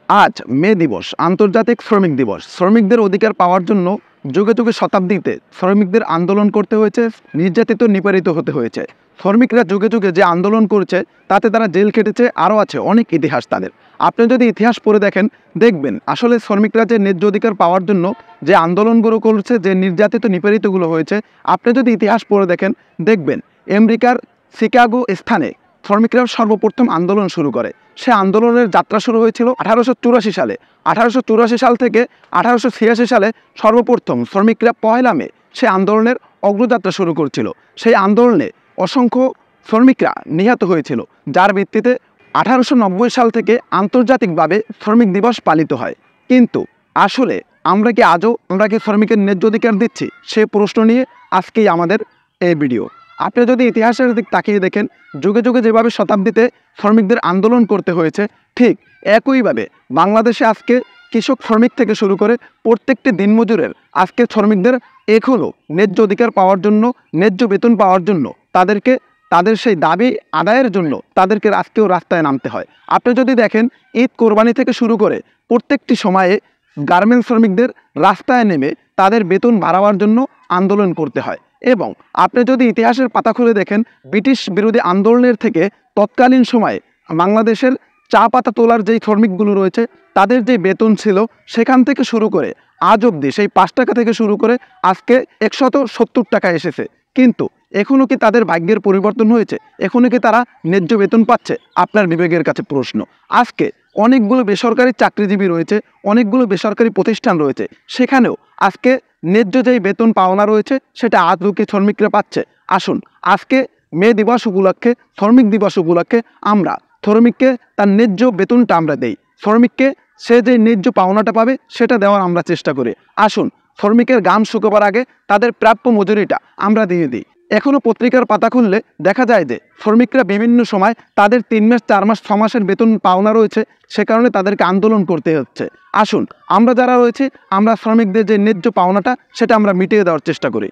আজ মে দিবস, আন্তর্জাতিক শ্রমিক দিবস। শ্রমিকদের অধিকার পাওয়ার জন্য যুগে যুগে শতাব্দীতে শ্রমিকদের আন্দোলন করতে হয়েছে, নির্যাতিত নিপীড়িত হতে হয়েছে। শ্রমিকরা যুগে যুগে যে আন্দোলন করেছে তাতে তারা জেল খেটেছে, আরও আছে অনেক ইতিহাস তাদের। আপনি যদি ইতিহাস পড়ে দেখেন দেখবেন আসলে শ্রমিকরা যে ন্যায্য অধিকার পাওয়ার জন্য যে আন্দোলনগুলো করেছে, যে নির্যাতিত নিপীড়িতগুলো হয়েছে, আপনি যদি ইতিহাস পড়ে দেখেন দেখবেন আমেরিকার শিকাগো স্থানে শ্রমিকরা সর্বপ্রথম আন্দোলন শুরু করে। সে আন্দোলনের যাত্রা শুরু হয়েছিল 1884 সালে। 1884 সাল থেকে 1886 সালে সর্বপ্রথম শ্রমিকরা 1 মে সে আন্দোলনের অগ্রযাত্রা শুরু করেছিল। সেই আন্দোলনে অসংখ্য শ্রমিকরা নিহত হয়েছিল, যার ভিত্তিতে 1890 সাল থেকে আন্তর্জাতিকভাবে শ্রমিক দিবস পালিত হয়। কিন্তু আসলে আমরা কি শ্রমিকের ন্যায্য অধিকার দিচ্ছি? সে প্রশ্ন নিয়ে আজকেই আমাদের এই ভিডিও। আপনি যদি ইতিহাসের দিক তাকিয়ে দেখেন, যুগে যুগে যেভাবে শতাব্দীতে শ্রমিকদের আন্দোলন করতে হয়েছে, ঠিক একইভাবে বাংলাদেশে আজকে কৃষক শ্রমিক থেকে শুরু করে প্রত্যেকটি দিনমজুরের আজকে শ্রমিকদের এখনও ন্যায্য অধিকার পাওয়ার জন্য, ন্যায্য বেতন পাওয়ার জন্য তাদের সেই দাবি আদায়ের জন্য তাদেরকে আজকেও রাস্তায় নামতে হয়। আপনি যদি দেখেন ঈদ কোরবানি থেকে শুরু করে প্রত্যেকটি সময়ে গার্মেন্টস শ্রমিকদের রাস্তায় নেমে তাদের বেতন বাড়াবার জন্য আন্দোলন করতে হয়। এবং আপনি যদি ইতিহাসের পাতা খুলে দেখেন, ব্রিটিশ বিরোধী আন্দোলনের থেকে তৎকালীন সময়ে বাংলাদেশের চা পাতা তোলার যেই শ্রমিকগুলো রয়েছে তাদের যে বেতন ছিল সেখান থেকে শুরু করে আজ অবধি সেই 5 টাকা থেকে শুরু করে আজকে 170 টাকা এসেছে। কিন্তু এখনও কি তাদের ভাগ্যের পরিবর্তন হয়েছে? এখনও কি তারা ন্যায্য বেতন পাচ্ছে? আপনার বিবেকের কাছে প্রশ্ন। আজকে অনেকগুলো বেসরকারি চাকরিজীবী রয়েছে, অনেকগুলো বেসরকারি প্রতিষ্ঠান রয়েছে, সেখানেও আজকে ন্যায্য যেই বেতন পাওনা রয়েছে সেটা আদৌ কি শ্রমিকরা পাচ্ছে? আসুন আজকে মে দিবস উপলক্ষে, শ্রমিক দিবস উপলক্ষে আমরা শ্রমিককে তার ন্যায্য বেতনটা আমরা দেই। শ্রমিককে সে যে ন্যায্য পাওনাটা পাবে সেটা দেওয়ার আমরা চেষ্টা করি। আসুন শ্রমিকের ঘাম শুকাবার আগে তাদের প্রাপ্য মজুরিটা আমরা দিয়ে দিই। এখনও পত্রিকার পাতা খুললে দেখা যায় যে শ্রমিকরা বিভিন্ন সময় তাদের 3 মাস, 4 মাস, 6 মাসের বেতন পাওনা রয়েছে, সে কারণে তাদেরকে আন্দোলন করতে হচ্ছে। আসুন আমরা যারা রয়েছে আমরা শ্রমিকদের যে ন্যায্য পাওনাটা সেটা আমরা মিটিয়ে দেওয়ার চেষ্টা করি।